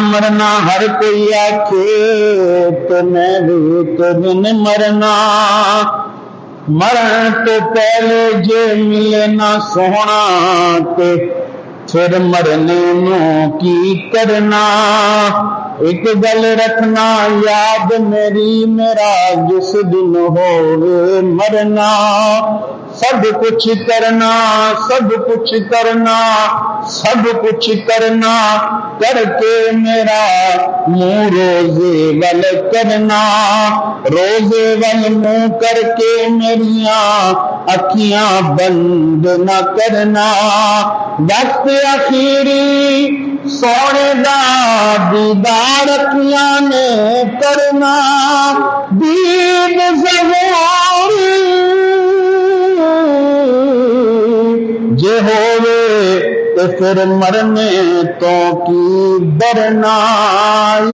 مرنا ہر کوئی آکھے تو میں بھی تو بن مرنا مرن تو پہلے جے ملے نہ سونا تے پھر مرنے نو کی کرنا ایک گل رکھنا یاد میری میرا جس دن ہوئے مرنا سب کچھ کرنا سب کچھ کرنا سب کچھ کرنا کر کے میرا منہ روزے ول کرنا روزے ول منہ کر کے میریاں اکھیاں بند نہ کرنا وقت اخیری سونے دا دیدار اکھیاں نے کرنا دید ظہور جے ہوئے تے پھر مرنے تو کی ڈرنا